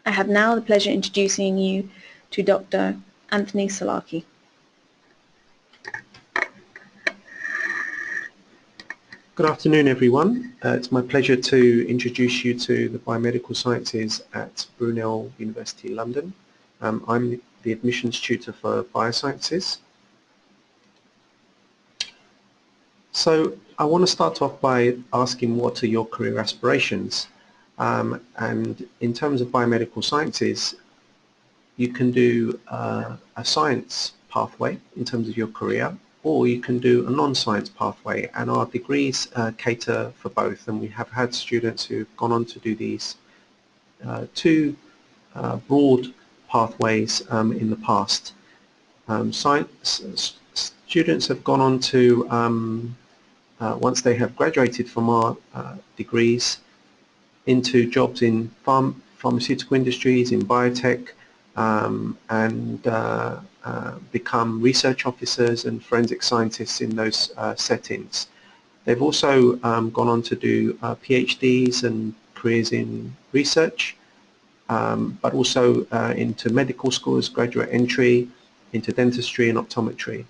I have now the pleasure of introducing you to Dr. Anthony Salaki. Good afternoon, everyone. It's my pleasure to introduce you to the Biomedical Sciences at Brunel University, London. I'm the admissions tutor for Biosciences. So I want to start off by asking, what are your career aspirations? And in terms of biomedical sciences, you can do a science pathway in terms of your career, or you can do a non-science pathway, and our degrees cater for both, and we have had students who've gone on to do these two broad pathways in the past. Students have gone on to, once they have graduated from our degrees, into jobs in pharmaceutical industries, in biotech, and become research officers and forensic scientists in those settings. They've also gone on to do PhDs and careers in research, but also into medical schools, graduate entry, into dentistry and optometry.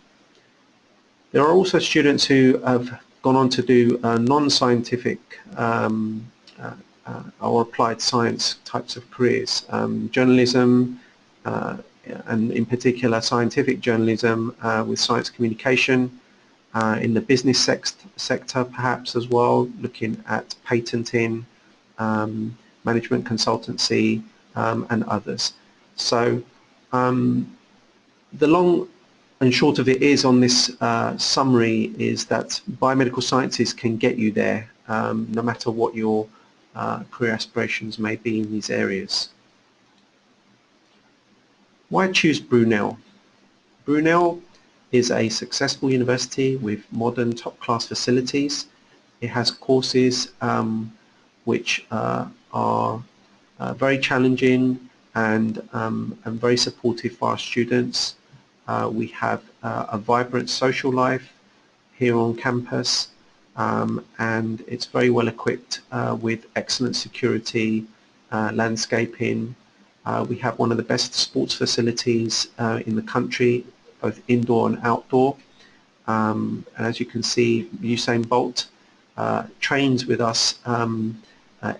There are also students who have gone on to do non-scientific or applied science types of careers, journalism, and in particular scientific journalism with science communication, in the business sector perhaps as well, looking at patenting, management consultancy, and others. So the long and short of it is, on this summary, is that biomedical sciences can get you there, no matter what your career aspirations may be in these areas. Why choose Brunel? Brunel is a successful university with modern top-class facilities. It has courses which are very challenging and very supportive for our students. We have a vibrant social life here on campus, and it's very well equipped with excellent security, landscaping. We have one of the best sports facilities in the country, both indoor and outdoor. And as you can see, Usain Bolt trains with us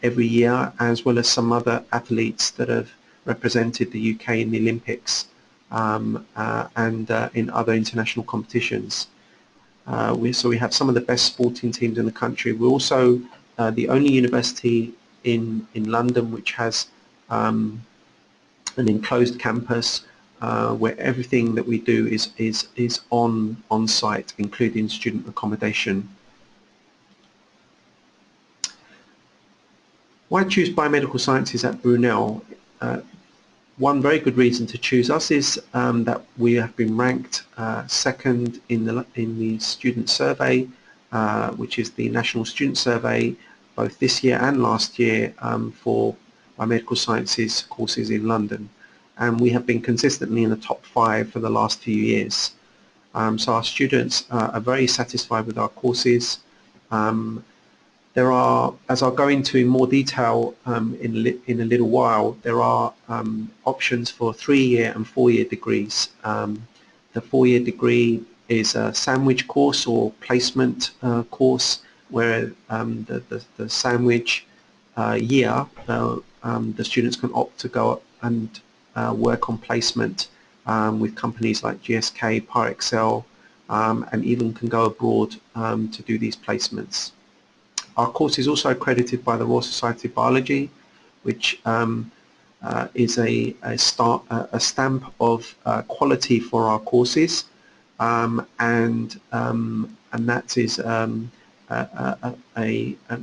every year, as well as some other athletes that have represented the UK in the Olympics and in other international competitions. So we have some of the best sporting teams in the country. We're also the only university in London which has an enclosed campus where everything that we do is on site, including student accommodation. Why choose biomedical sciences at Brunel? One very good reason to choose us is that we have been ranked second in the student survey, which is the National Student Survey, both this year and last year, for biomedical sciences courses in London, and we have been consistently in the top 5 for the last few years. So our students are very satisfied with our courses. There are, as I'll go into in more detail in a little while, there are options for 3-year and 4-year degrees. The 4-year degree is a sandwich course or placement course, where the sandwich year, the students can opt to go and work on placement with companies like GSK, Parexel, and even can go abroad to do these placements. Our course is also accredited by the Royal Society of Biology, which is a stamp of quality for our courses, and that is an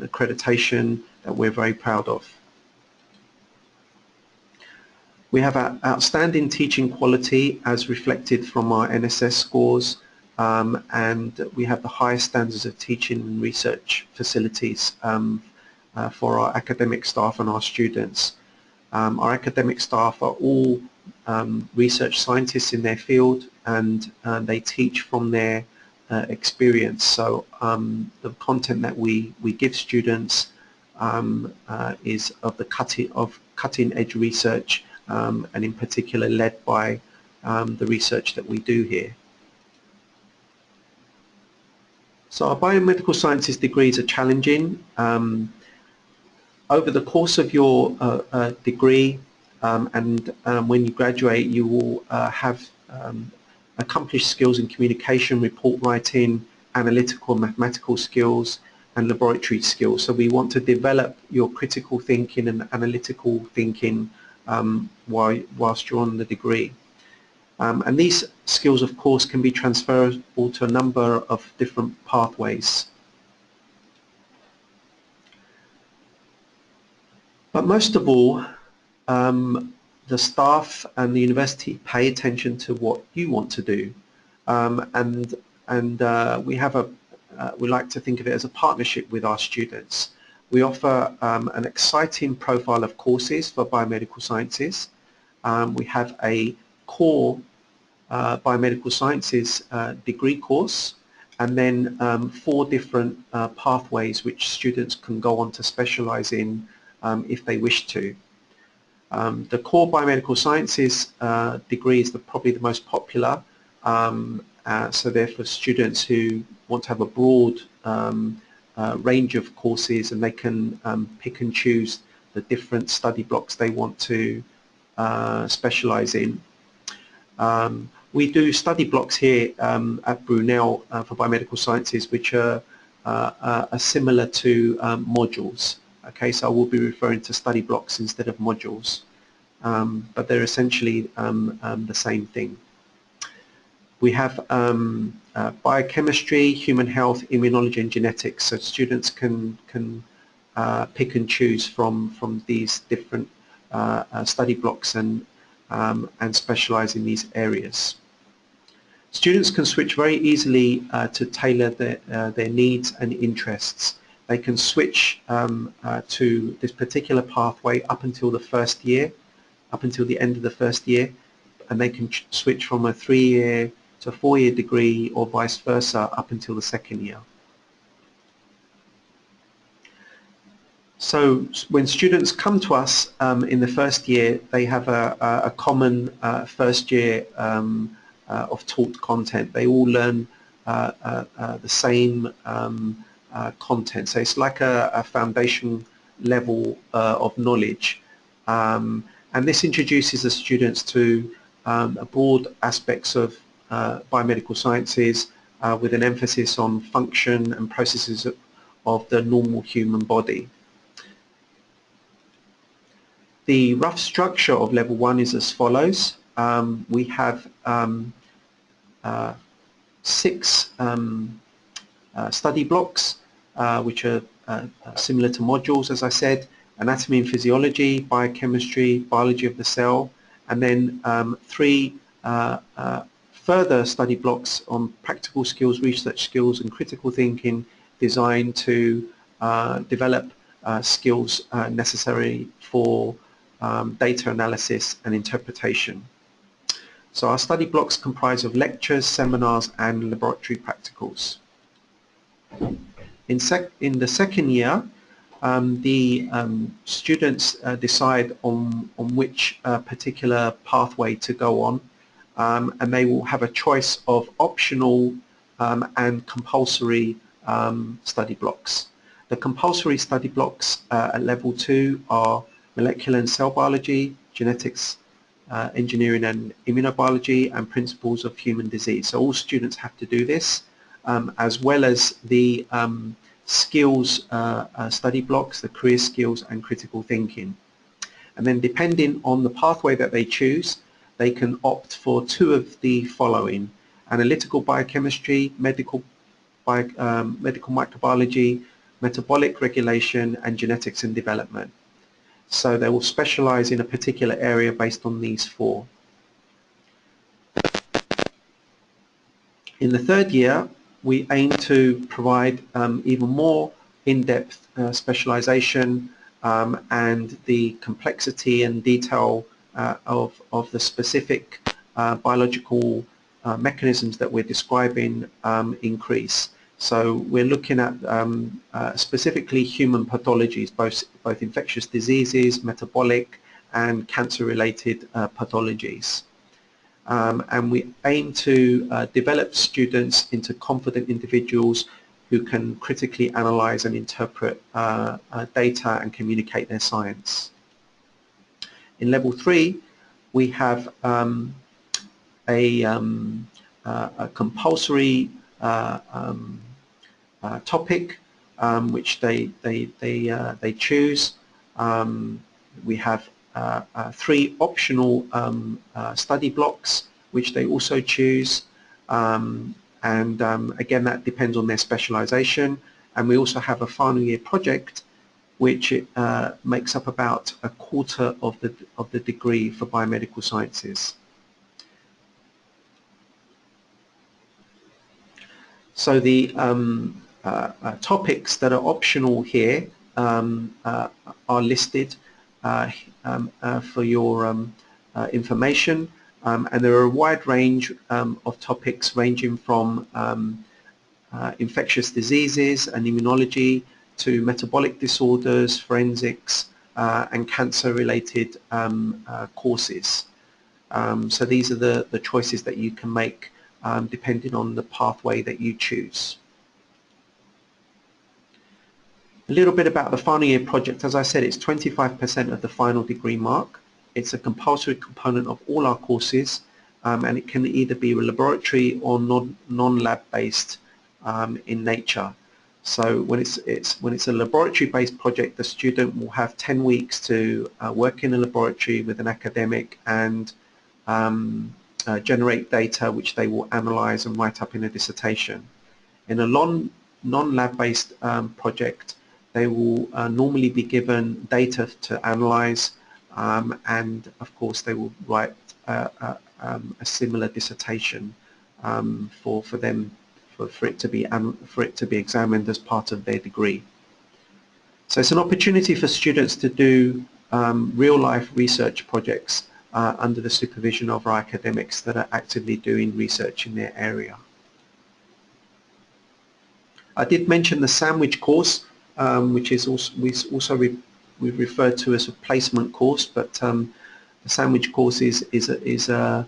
accreditation that we're very proud of. We have outstanding teaching quality as reflected from our NSS scores, and we have the highest standards of teaching and research facilities for our academic staff and our students. Our academic staff are all research scientists in their field, and they teach from their experience. So the content that we give students is of cutting-edge research, and in particular led by the research that we do here. So our biomedical sciences degrees are challenging. Over the course of your degree and when you graduate, you will have accomplished skills in communication, report writing, analytical and mathematical skills, and laboratory skills. So we want to develop your critical thinking and analytical thinking whilst you're on the degree. And these skills, of course, can be transferable to a number of different pathways. But most of all, the staff and the university pay attention to what you want to do, we like to think of it as a partnership with our students. We offer an exciting profile of courses for biomedical sciences. We have a core biomedical sciences degree course, and then 4 different pathways which students can go on to specialize in if they wish to. The core biomedical sciences degree is probably the most popular, so therefore students who want to have a broad range of courses, and they can pick and choose the different study blocks they want to specialize in. We do study blocks here at Brunel for biomedical sciences, which are similar to modules. Okay, so I will be referring to study blocks instead of modules, but they're essentially the same thing. We have biochemistry, human health, immunology, and genetics. So students can pick and choose from these different study blocks and specialize in these areas. Students can switch very easily to tailor their needs and interests. They can switch to this particular pathway up until the first year, up until the end of the first year, and they can switch from a 3-year to a 4-year degree, or vice versa, up until the second year. So when students come to us in the first year, they have a common first year of taught content. They all learn the same content. So it's like a foundation level of knowledge. And this introduces the students to broad aspects of biomedical sciences with an emphasis on function and processes of the normal human body. The rough structure of level 1 is as follows. We have 6 study blocks which are similar to modules, as I said: anatomy and physiology, biochemistry, biology of the cell, and then 3 further study blocks on practical skills, research skills, and critical thinking, designed to develop skills necessary for data analysis and interpretation. So our study blocks comprise of lectures, seminars, and laboratory practicals. In the second year, the students decide on which particular pathway to go on, and they will have a choice of optional and compulsory study blocks. The compulsory study blocks at level 2 are molecular and cell biology, genetics, engineering and immunobiology, and principles of human disease. So all students have to do this, as well as the skills study blocks, the career skills and critical thinking. And then depending on the pathway that they choose, they can opt for 2 of the following: analytical biochemistry, medical microbiology, metabolic regulation, and genetics and development. So they will specialize in a particular area based on these 4. In the third year, we aim to provide even more in-depth specialization and the complexity and detail of the specific biological mechanisms that we're describing increase. So we're looking at specifically human pathologies, both infectious diseases, metabolic, and cancer-related pathologies. And we aim to develop students into confident individuals who can critically analyze and interpret data and communicate their science. In level 3, we have a compulsory topic which they choose. We have 3 optional study blocks which they also choose, and again that depends on their specialization. And we also have a final year project which makes up about a quarter of the degree for biomedical sciences. So the topics that are optional here are listed for your information, and there are a wide range of topics ranging from infectious diseases and immunology to metabolic disorders, forensics, and cancer-related courses. So these are the choices that you can make depending on the pathway that you choose. A little bit about the final year project. As I said, it's 25% of the final degree mark. It's a compulsory component of all our courses, and it can either be laboratory or non-lab based in nature. So when it's a laboratory-based project, the student will have 10 weeks to work in a laboratory with an academic and generate data which they will analyze and write up in a dissertation. In a non-lab based project, they will normally be given data to analyze, and of course they will write a similar dissertation for it to be examined as part of their degree. So it's an opportunity for students to do real-life research projects under the supervision of our academics that are actively doing research in their area. I did mention the sandwich course, which is also we've referred to as a placement course, but the sandwich course is the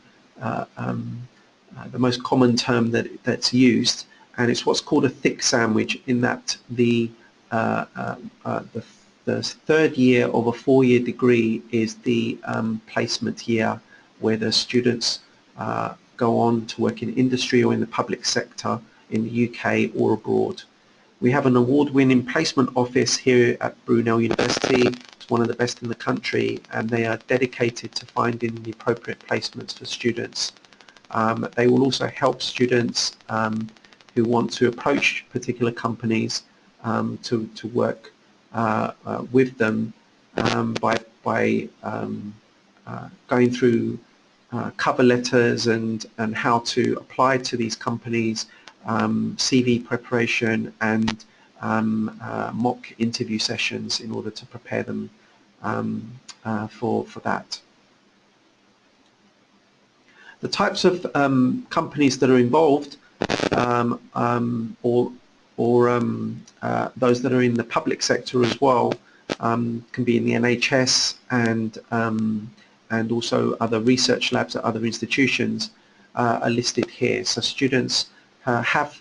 most common term that's used, and it's what's called a thick sandwich, in that the third year of a 4-year degree is the placement year, where the students go on to work in industry or in the public sector in the UK or abroad. We have an award-winning placement office here at Brunel University. It's one of the best in the country, and they are dedicated to finding the appropriate placements for students. They will also help students who want to approach particular companies to work with them by going through cover letters and how to apply to these companies, CV preparation, and mock interview sessions in order to prepare them for that. The types of companies that are involved, or those that are in the public sector as well, can be in the NHS and also other research labs at other institutions are listed here. So students have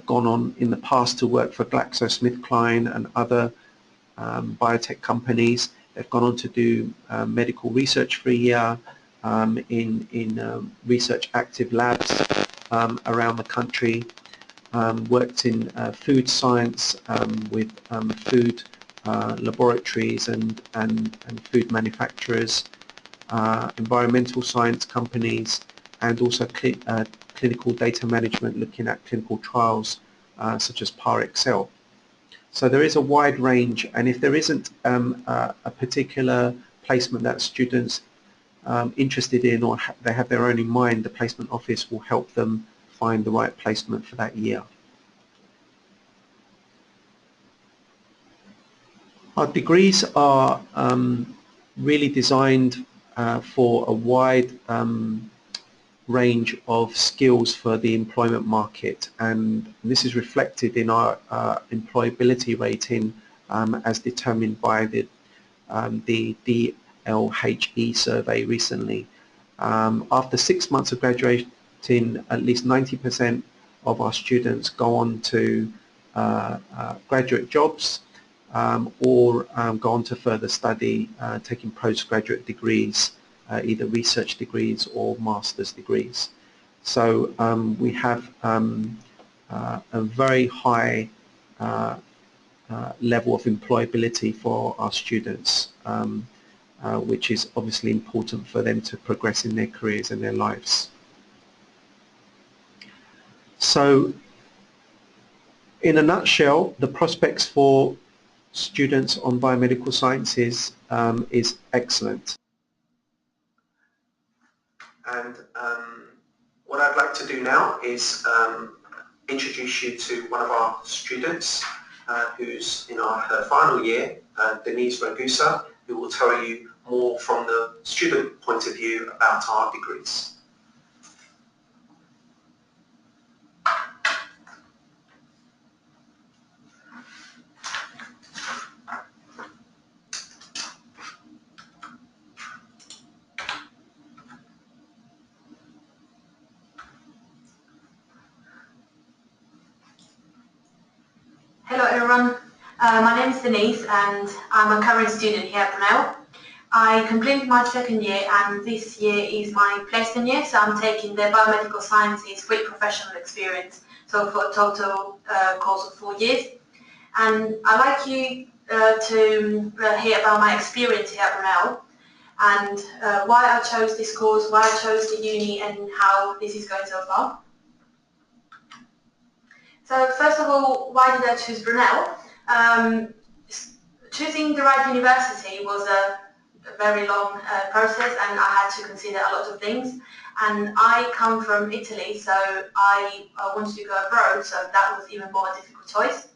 gone on in the past to work for GlaxoSmithKline and other biotech companies. They've gone on to do medical research for a year in research active labs around the country, worked in food science with food laboratories and food manufacturers, environmental science companies, and also clinical data management, looking at clinical trials such as Par Excel. So there is a wide range, and if there isn't a particular placement that students interested in, or they have their own in mind, the placement office will help them find the right placement for that year. Our degrees are really designed for a wide range of skills for the employment market, and this is reflected in our employability rating as determined by the LHE survey recently. After 6 months of graduating, at least 90% of our students go on to graduate jobs or go on to further study, taking postgraduate degrees, either research degrees or master's degrees. So we have a very high level of employability for our students, which is obviously important for them to progress in their careers and their lives. So in a nutshell, the prospects for students on biomedical sciences is excellent. And what I'd like to do now is introduce you to one of our students who's in her final year, Denise Ragusa, who will tell you more from the student point of view about our degrees. Hello everyone, my name is Denise and I'm a current student here at Brunel. I completed my second year and this year is my placement year, so I'm taking the Biomedical Sciences with professional experience, so for a total course of 4 years. And I'd like you to hear about my experience here at Brunel and why I chose this course, why I chose the uni and how this is going so far. So first of all, why did I choose Brunel? Choosing the right university was a very long process and I had to consider a lot of things. And I come from Italy, so I wanted to go abroad, so that was even more a difficult choice.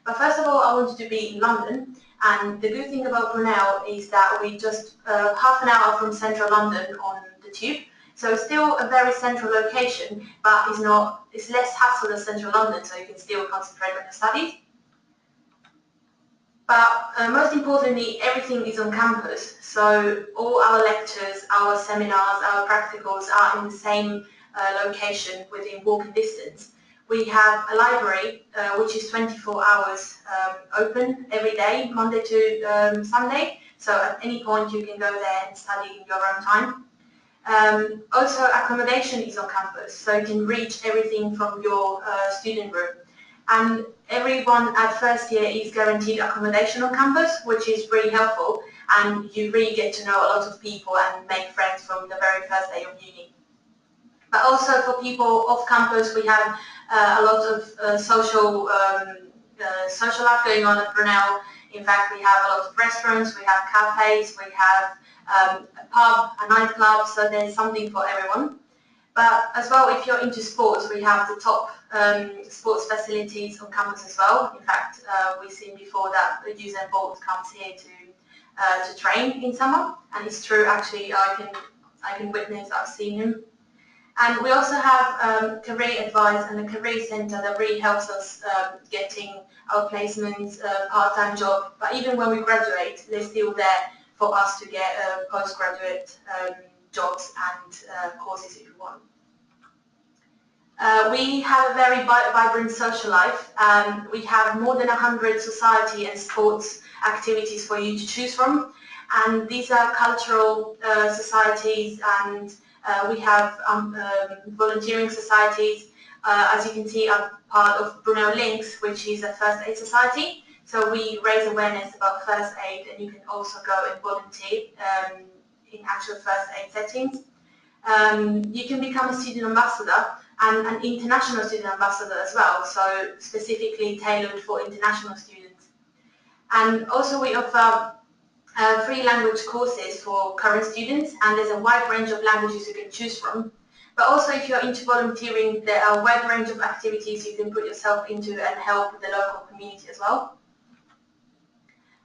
But first of all, I wanted to be in London, and the good thing about Brunel is that we just half an hour from central London on the tube. So it's still a very central location, but it's less hassle than central London, so you can still concentrate on your studies. But most importantly, everything is on campus. So all our lectures, our seminars, our practicals are in the same location within walking distance. We have a library which is 24 hours open every day, Monday to Sunday. So at any point you can go there and study in your own time. Also, accommodation is on campus, so you can reach everything from your student room. And everyone at first year is guaranteed accommodation on campus, which is really helpful, and you really get to know a lot of people and make friends from the very first day of uni. But also for people off campus, we have a lot of social life going on at Brunel. In fact, we have a lot of restaurants, we have cafes, we have a pub, a nightclub, so there's something for everyone. But as well, if you're into sports, we have the top sports facilities on campus as well. In fact, we've seen before that Usain Bolt comes here to train in summer, and it's true. Actually, I can witness. I've seen him. And we also have career advice and a career centre that really helps us getting our placements, part-time job. But even when we graduate, they're still there for us to get postgraduate jobs and courses if you want. We have a very vibrant social life. We have more than 100 society and sports activities for you to choose from. And these are cultural societies, and we have volunteering societies. As you can see, I'm part of Brunel Links, which is a first aid society. So we raise awareness about first aid, and you can also go and volunteer in actual first aid settings. You can become a student ambassador and an international student ambassador as well, so specifically tailored for international students. And also we offer free language courses for current students, and there's a wide range of languages you can choose from. But also if you're into volunteering, there are a wide range of activities you can put yourself into and help the local community as well.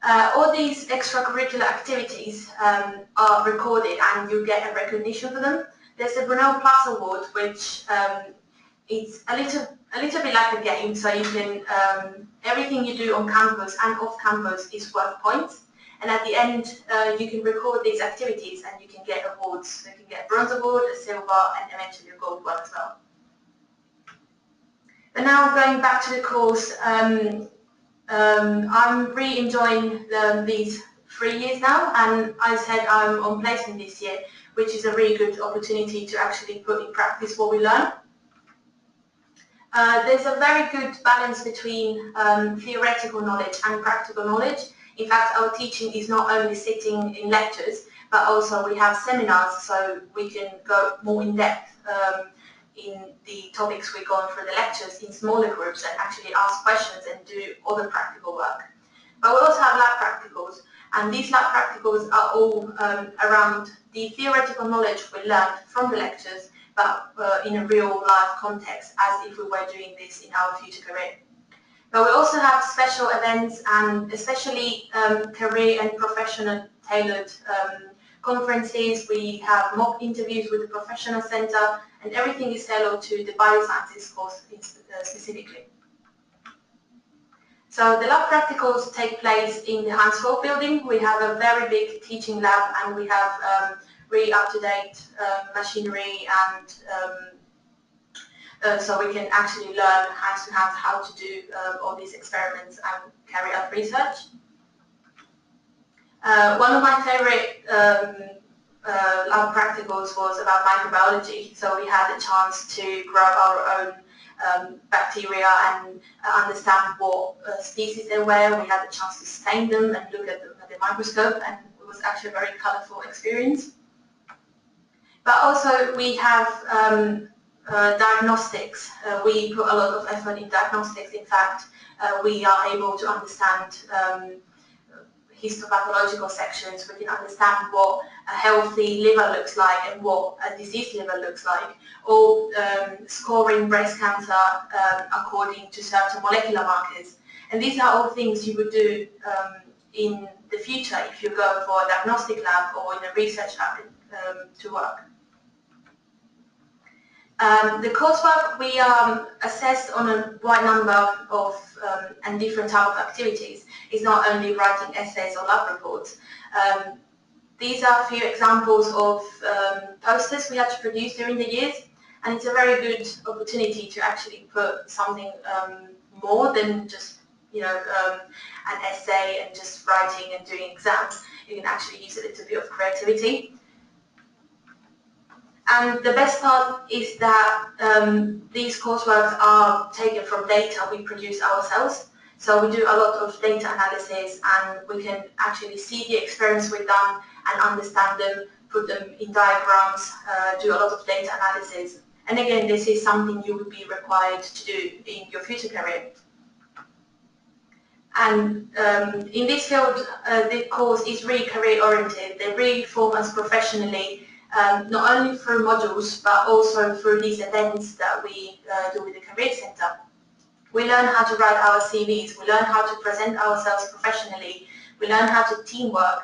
All these extracurricular activities are recorded and you get a recognition for them. There's a Brunel Plus Award, which is a little bit like a game, so you can everything you do on campus and off campus is worth points. And at the end, you can record these activities and you can get awards. So you can get a bronze award, a silver, and eventually a gold one as well. But now going back to the course, I'm really enjoying these 3 years now, and I said I'm on placement this year, which is a really good opportunity to actually put in practice what we learn. There's a very good balance between theoretical knowledge and practical knowledge. In fact, our teaching is not only sitting in lectures, but also we have seminars, so we can go more in depth in the topics we go on through the lectures in smaller groups and actually ask questions and do other practical work. But we also have lab practicals, and these lab practicals are all around the theoretical knowledge we learned from the lectures, but in a real life context, as if we were doing this in our future career. But we also have special events, and especially career and professional tailored conferences. We have mock interviews with the professional center, and everything is tailored to the biosciences course specifically. So the lab practicals take place in the Hans Fogh building. We have a very big teaching lab, and we have really up-to-date machinery, and so we can actually learn hand-to-hand how to do all these experiments and carry out research. One of my favorite lab practicals was about microbiology. So we had a chance to grow our own bacteria and understand what species they were. We had a chance to stain them and look at them at the microscope, and it was actually a very colorful experience. But also we have diagnostics. We put a lot of effort in diagnostics. In fact, we are able to understand histopathological sections. We can understand what a healthy liver looks like and what a diseased liver looks like, or scoring breast cancer according to certain molecular markers. And these are all things you would do in the future if you go for a diagnostic lab or in a research lab to work. The coursework, we are assessed on a wide number of and different type of activities. It's not only writing essays or lab reports. These are a few examples of posters we had to produce during the years, and it's a very good opportunity to actually put something more than just an essay and just writing and doing exams. You can actually use a little bit of creativity. And the best part is that these courseworks are taken from data we produce ourselves. So we do a lot of data analysis, and we can actually see the experiments we've done and understand them, put them in diagrams, do a lot of data analysis. And again, this is something you would be required to do in your future career. And in this field, the course is really career-oriented. They really form us professionally, not only through modules, but also through these events that we do with the Career Center. We learn how to write our CVs, we learn how to present ourselves professionally, we learn how to teamwork,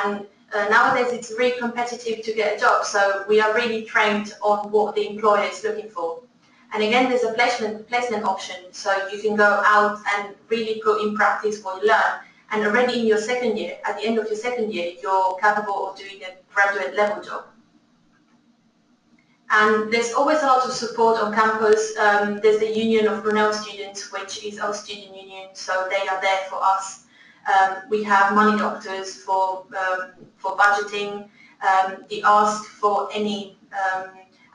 and nowadays it's really competitive to get a job, so we are really trained on what the employer is looking for. And again, there's a placement option, so you can go out and really put in practice what you learn, and already in your second year, at the end of your second year, you're capable of doing a graduate level job. And there's always a lot of support on campus. There's the Union of Brunel students, which is our student union, so they are there for us. We have money doctors for budgeting. They ask for any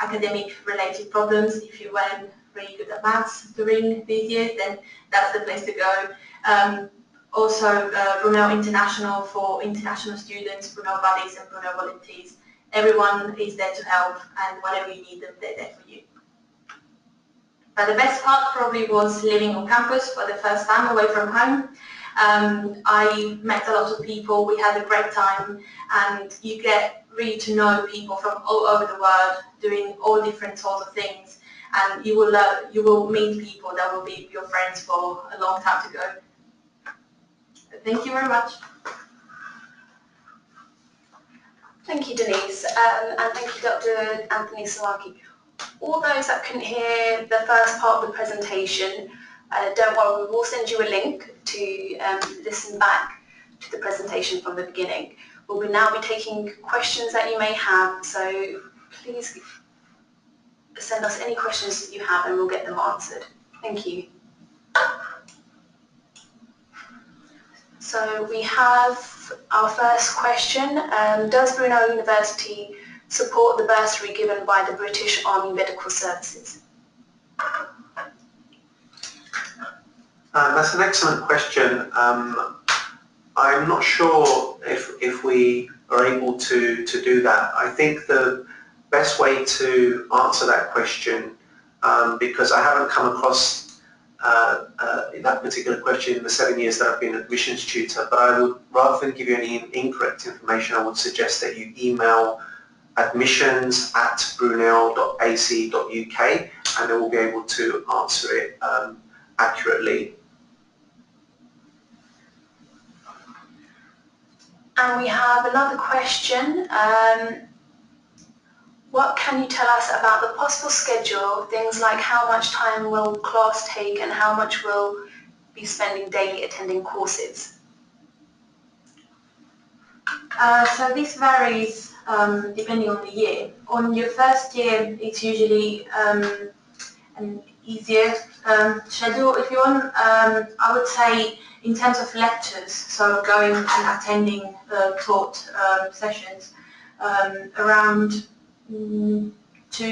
academic related problems. If you weren't really good at maths during these years, then that's the place to go. Also Brunel International for international students, Brunel buddies and Brunel volunteers. Everyone is there to help, and whenever you need them, they're there for you. But the best part probably was living on campus for the first time away from home. I met a lot of people, we had a great time, and you get really to know people from all over the world doing all different sorts of things, and you will meet people that will be your friends for a long time to go. Thank you very much. Thank you, Denise, and thank you, Dr. Anthony Salaki. All those that couldn't hear the first part of the presentation, don't worry, we will send you a link to listen back. to the presentation from the beginning. We will now be taking questions that you may have, so please send us any questions that you have and we'll get them answered. Thank you. So we have our first question. Does Brunel University support the bursary given by the British Army Medical Services? That's an excellent question. I'm not sure if we are able to do that. I think the best way to answer that question, because I haven't come across that particular question in the 7 years that I've been admissions tutor, but I would, rather than give you any incorrect information, I would suggest that you email admissions@brunel.ac.uk and they will be able to answer it accurately. And we have another question. What can you tell us about the possible schedule, things like how much time will class take and how much will be spending daily attending courses? So this varies depending on the year. On your first year, it's usually an easier schedule, if you want. I would say in terms of lectures, so going and attending taught sessions, around 2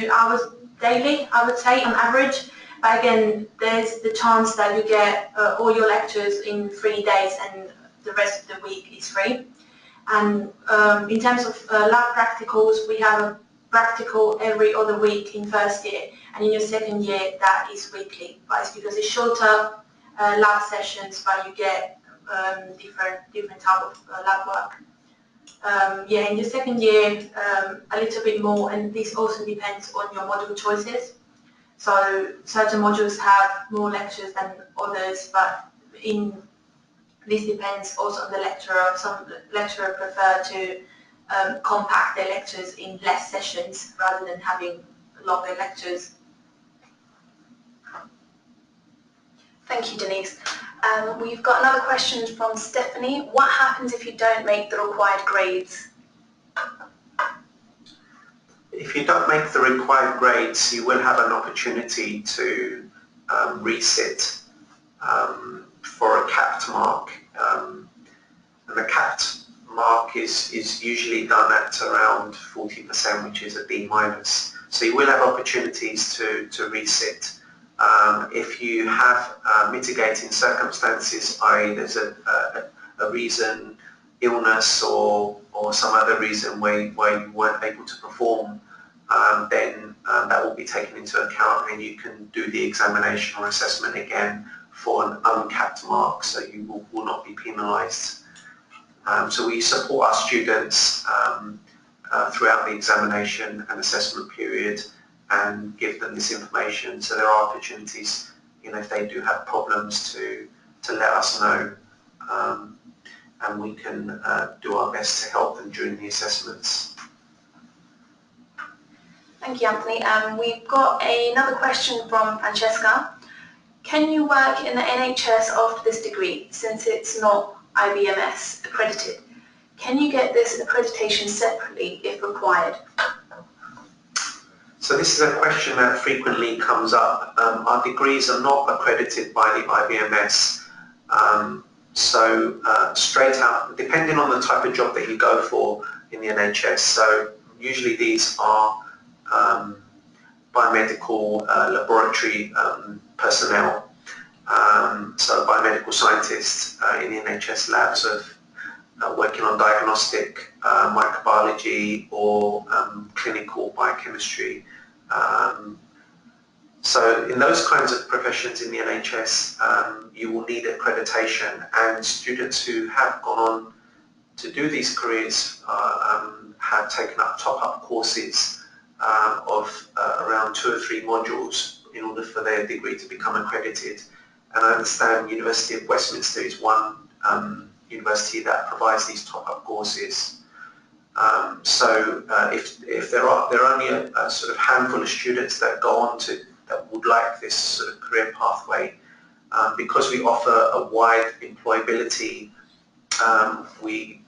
hours daily, I would say, on average. But again, there's the chance that you get all your lectures in 3 days and the rest of the week is free. And in terms of lab practicals, we have a practical every other week in first year, and in your second year that is weekly. But it's because it's shorter lab sessions, but you get different type of lab work. Yeah, in your second year, a little bit more, and this also depends on your module choices. So certain modules have more lectures than others, but this depends also on the lecturer. Some lecturers prefer to compact their lectures in less sessions rather than having longer lectures. Thank you, Denise. We've got another question from Stephanie. What happens if you don't make the required grades? If you don't make the required grades, you will have an opportunity to resit for a capped mark. And the capped mark is usually done at around 40%, which is a D-. So you will have opportunities to resit. If you have mitigating circumstances, i.e. there's a reason, illness or some other reason where you weren't able to perform, then that will be taken into account and you can do the examination or assessment again for an uncapped mark, so you will not be penalised. So we support our students throughout the examination and assessment period and give them this information, so there are opportunities, if they do have problems, to let us know, and we can do our best to help them during the assessments. Thank you, Anthony. We've got another question from Francesca. Can you work in the NHS after this degree, since it's not IBMS accredited? Can you get this accreditation separately if required? So this is a question that frequently comes up. Our degrees are not accredited by the IBMS. Straight out, depending on the type of job that you go for in the NHS, so usually these are biomedical laboratory personnel, so biomedical scientists in the NHS labs of working on diagnostic, microbiology or clinical biochemistry. So in those kinds of professions in the NHS, you will need accreditation, and students who have gone on to do these careers have taken up top-up courses of around 2 or 3 modules in order for their degree to become accredited. And I understand University of Westminster is one university that provides these top-up courses. If there are only a sort of handful of students that go on that would like this sort of career pathway, because we offer a wide employability we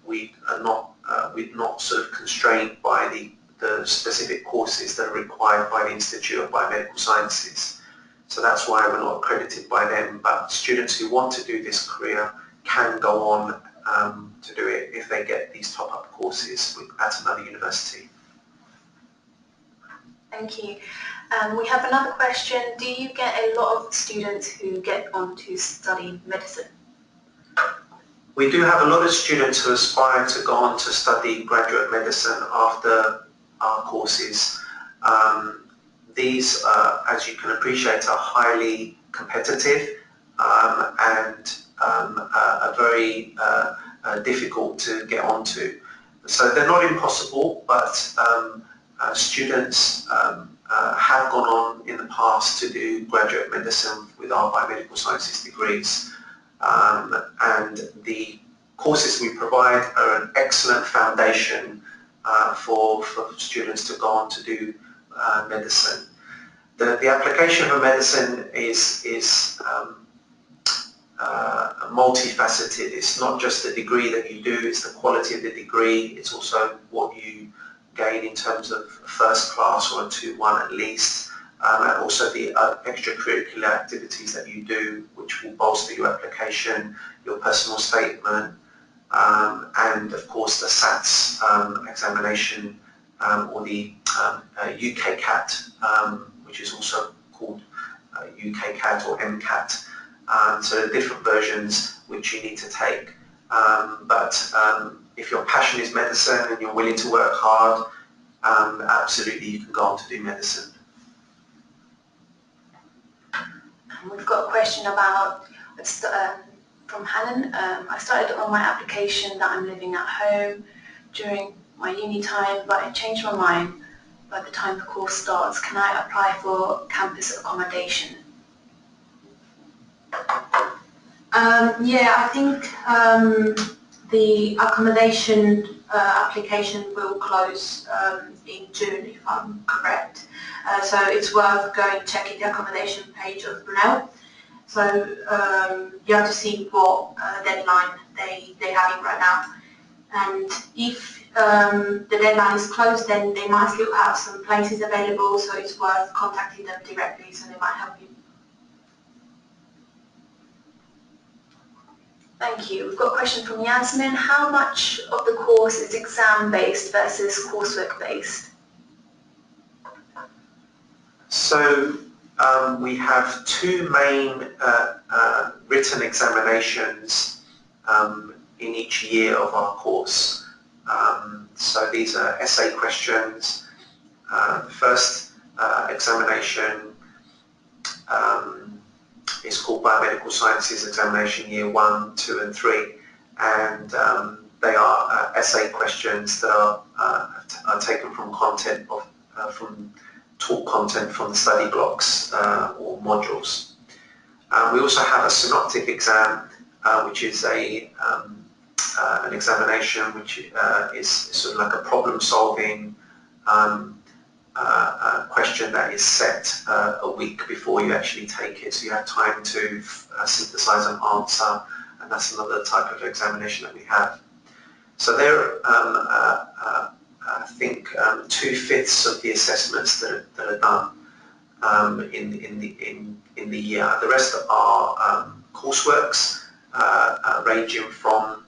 are not we're not sort of constrained by the specific courses that are required by the Institute of Biomedical Sciences. So that's why we're not accredited by them, but students who want to do this career can go on to do it if they get these top-up courses at another university. Thank you. We have another question. Do you get a lot of students who get on to study medicine? We do have a lot of students who aspire to go on to study graduate medicine after our courses. These, as you can appreciate, are highly competitive and are very difficult to get onto. So they're not impossible, but students have gone on in the past to do graduate medicine with our biomedical sciences degrees. And the courses we provide are an excellent foundation for students to go on to do medicine. The application of a medicine is multifaceted. It's not just the degree that you do, it's the quality of the degree, it's also what you gain in terms of first class or a 2-1 at least, and also the extracurricular activities that you do, which will bolster your application, your personal statement, and of course the SATs examination, or the UK CAT, which is also called UK CAT or MCAT. So different versions which you need to take. But if your passion is medicine and you're willing to work hard, absolutely you can go on to do medicine. We've got a question about, from Hannon. I started on my application that I'm living at home during my uni time, but I changed my mind by the time the course starts. Can I apply for campus accommodation? Yeah, I think the accommodation application will close in June, if I'm correct. So it's worth going checking the accommodation page of Brunel. So you have to see what deadline they're having right now. And if the deadline is closed, then they might still have some places available, so it's worth contacting them directly so they might help you. Thank you. We've got a question from Yasmin. How much of the course is exam-based versus coursework-based? So we have two main written examinations in each year of our course. So these are essay questions. The first examination is called Biomedical Sciences Examination Year 1, 2 and 3, and they are essay questions that are taken from content from talk content from the study blocks or modules. We also have a synoptic exam, which is an examination which is sort of like a problem-solving question that is set a week before you actually take it, so you have time to synthesize an answer, and that's another type of examination that we have. So there are, I think, 2/5 of the assessments that are done in the year. The rest are courseworks ranging from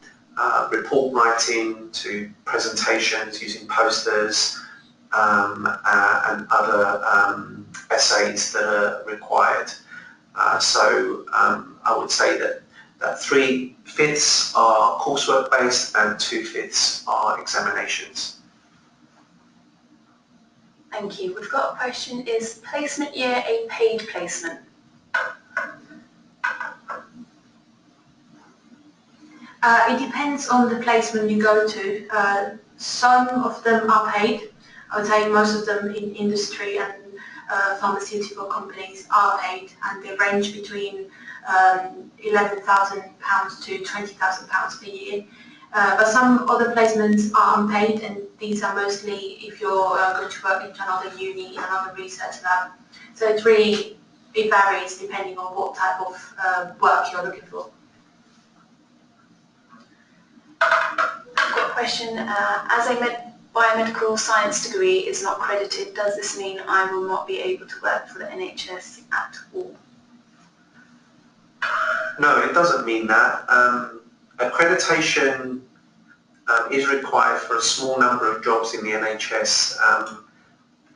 report writing to presentations using posters, and other essays that are required. So I would say that 3/5 are coursework based and 2/5 are examinations. Thank you. We've got a question. Is placement year a paid placement? It depends on the placement you go to. Some of them are paid. I would say most of them in industry and pharmaceutical companies are paid, and they range between £11,000 to £20,000 per year. But some other placements are unpaid, and these are mostly if you're going to work into another uni, another research lab. So it varies depending on what type of work you're looking for. I've got a question. As a biomedical science degree is not credited, does this mean I will not be able to work for the NHS at all? No, it doesn't mean that. Accreditation is required for a small number of jobs in the NHS,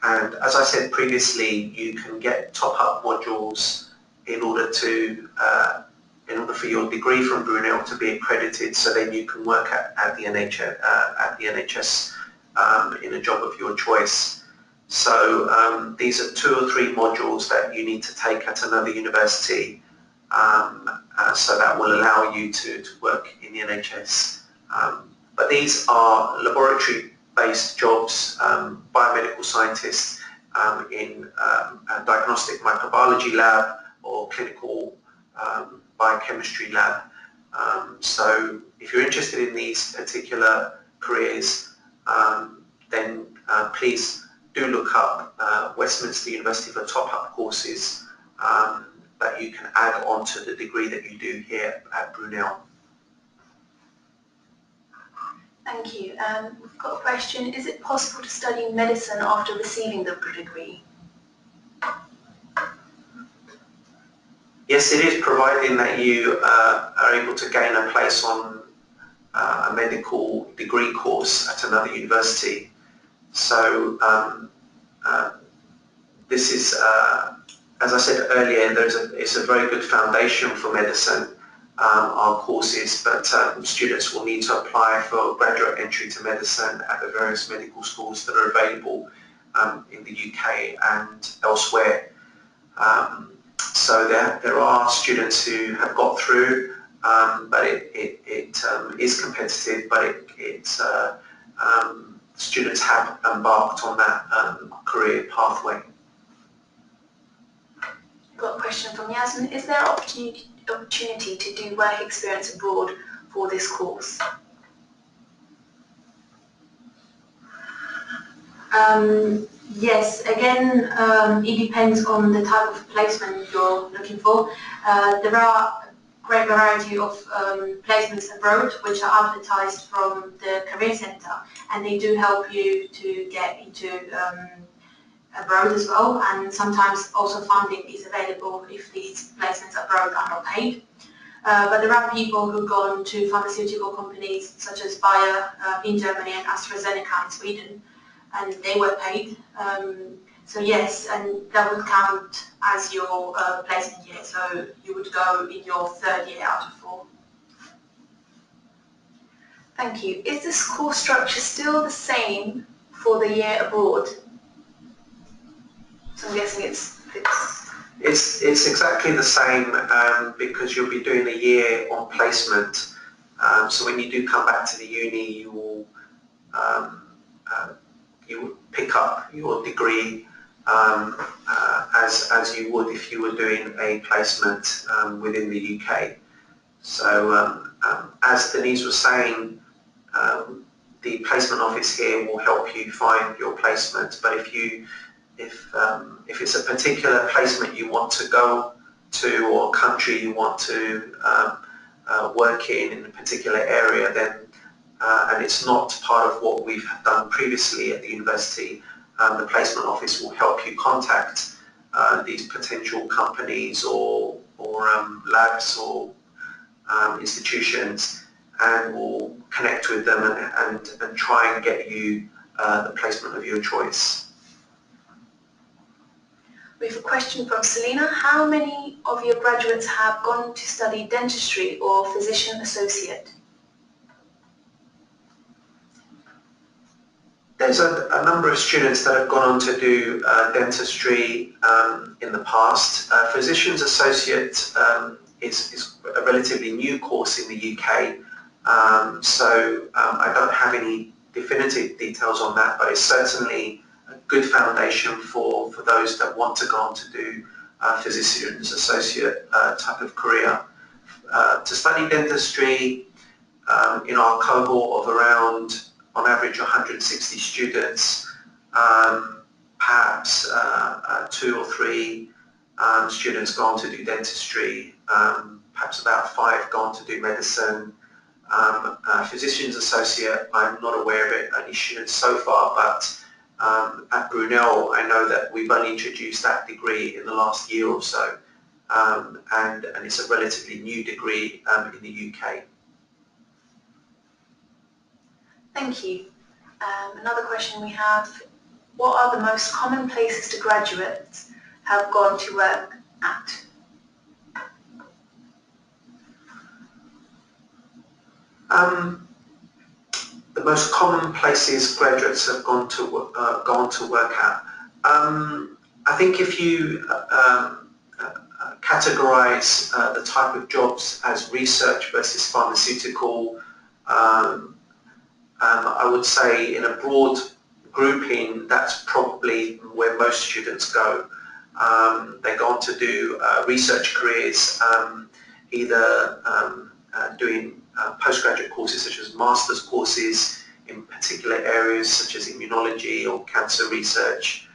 and as I said previously, you can get top-up modules in order for your degree from Brunel to be accredited, so then you can work at the NHS in a job of your choice. So these are 2 or 3 modules that you need to take at another university, so that will allow you to work in the NHS. But these are laboratory-based jobs, biomedical scientists in a diagnostic microbiology lab or clinical biochemistry lab. So if you're interested in these particular careers, then please do look up Westminster University for top-up courses that you can add on to the degree that you do here at Brunel. Thank you. We've got a question. Is it possible to study medicine after receiving the degree? Yes, it is, providing that you are able to gain a place on a medical degree course at another university. So this is, as I said earlier, it's a very good foundation for medicine, our courses, but students will need to apply for graduate entry to medicine at the various medical schools that are available in the UK and elsewhere. So there are students who have got through, but it is competitive, but students have embarked on that career pathway. Got a question from Yasmin. Is there opportunity to do work experience abroad for this course? Yes, again, it depends on the type of placement you're looking for. There are a great variety of placements abroad which are advertised from the Career Centre, and they do help you to get into abroad as well, and sometimes also funding is available if these placements abroad are not paid. But there are people who've gone to pharmaceutical companies such as Bayer in Germany and AstraZeneca in Sweden, and they were paid. So yes, and that would count as your placement year, so you would go in your 3rd year out of 4. Thank you. Is this course structure still the same for the year abroad? So I'm guessing it's exactly the same because you'll be doing a year on placement. So when you do come back to the uni, you will pick up your degree as you would if you were doing a placement within the UK. So as Denise was saying, the placement office here will help you find your placement, but if it's a particular placement you want to go to or country you want to work in a particular area, then and it's not part of what we've done previously at the university, the placement office will help you contact these potential companies or labs or institutions, and will connect with them and try and get you the placement of your choice. We have a question from Selena. How many of your graduates have gone to study dentistry or physician associate? There's a number of students that have gone on to do dentistry in the past. Physician's associate is a relatively new course in the UK, so I don't have any definitive details on that, but it's certainly a good foundation for those that want to go on to do physician's associate type of career. To study dentistry in our cohort of around, on average, 160 students, perhaps 2 or 3 students go on to do dentistry, perhaps about 5 go on to do medicine, Physician's Associate, I'm not aware of it, any students so far, but at Brunel, I know that we've only introduced that degree in the last year or so, and it's a relatively new degree in the UK. Thank you. Another question we have, what are the most common places to graduates have gone to work at? The most common places graduates have gone to work at. I think if you categorize the type of jobs as research versus pharmaceutical, I would say in a broad grouping, that's probably where most students go. They go on to do research careers, either doing postgraduate courses such as master's courses in particular areas such as immunology or cancer research,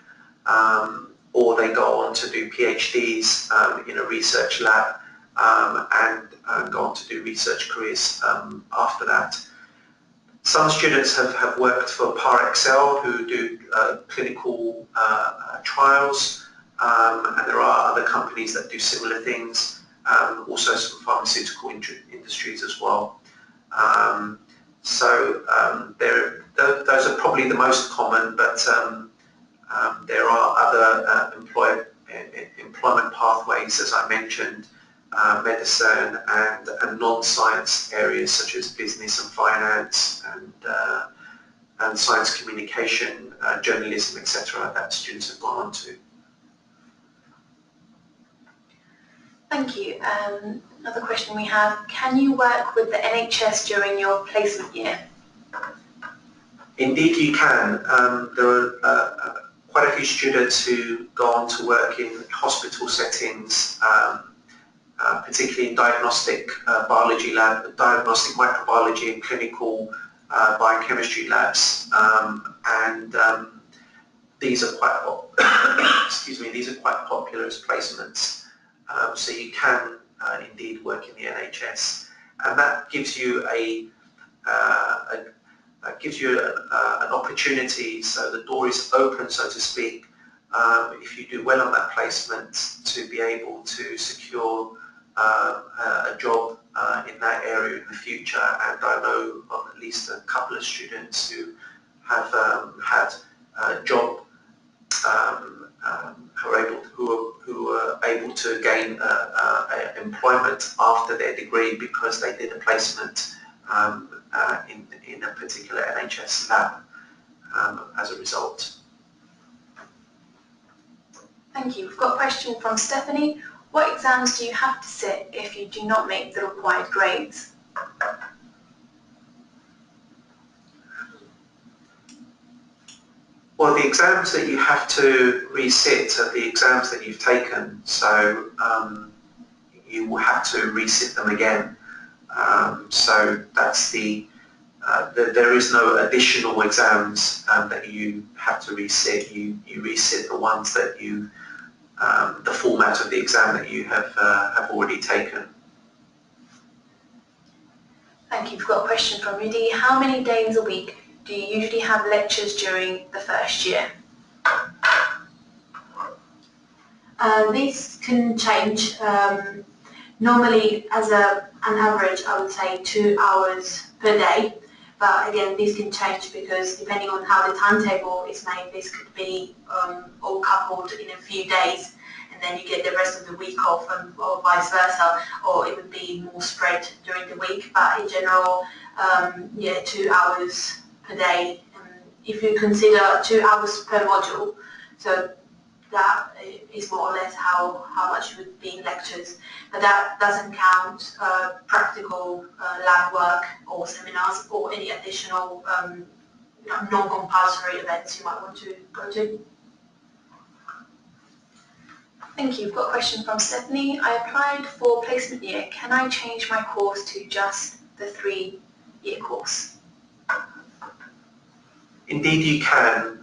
or they go on to do PhDs in a research lab and go on to do research careers after that. Some students have worked for Par Excel, who do clinical trials, and there are other companies that do similar things. Also some pharmaceutical industries as well. Those are probably the most common, but there are other employment pathways, as I mentioned, medicine and non-science areas such as business and finance and science communication, journalism, etc. that students have gone on to. Thank you. Another question we have, can you work with the NHS during your placement year? Indeed you can. There are quite a few students who go on to work in hospital settings, particularly in diagnostic biology lab, diagnostic microbiology and clinical biochemistry labs, and these are quite excuse me, these are quite popular as placements. So you can indeed work in the NHS, and that gives you an opportunity. So the door is open, so to speak, if you do well on that placement, to be able to secure a job in that area in the future. And I know of at least a couple of students who have had a job who are able to gain employment after their degree because they did a placement in a particular NHS lab as a result. Thank you. We've got a question from Stephanie. What exams do you have to sit if you do not make the required grades? Well, the exams that you have to resit are the exams that you've taken, so you will have to resit them again. So that's there is no additional exams that you have to resit. You resit the ones that you, the format of the exam that you have already taken. Thank you. We've got a question from Rudy. How many days a week do you usually have lectures during the first year? These can change. Normally, as an average, I would say 2 hours per day. But again, these can change because depending on how the timetable is made, this could be all coupled in a few days, and then you get the rest of the week off, or vice versa, or it would be more spread during the week. But in general, yeah, 2 hours per day. If you consider 2 hours per module, so that is more or less how much would be in lectures. But that doesn't count practical lab work or seminars or any additional non-compulsory events you might want to go to. Thank you. We've got a question from Stephanie. I applied for placement year. Can I change my course to just the 3-year course? Indeed you can.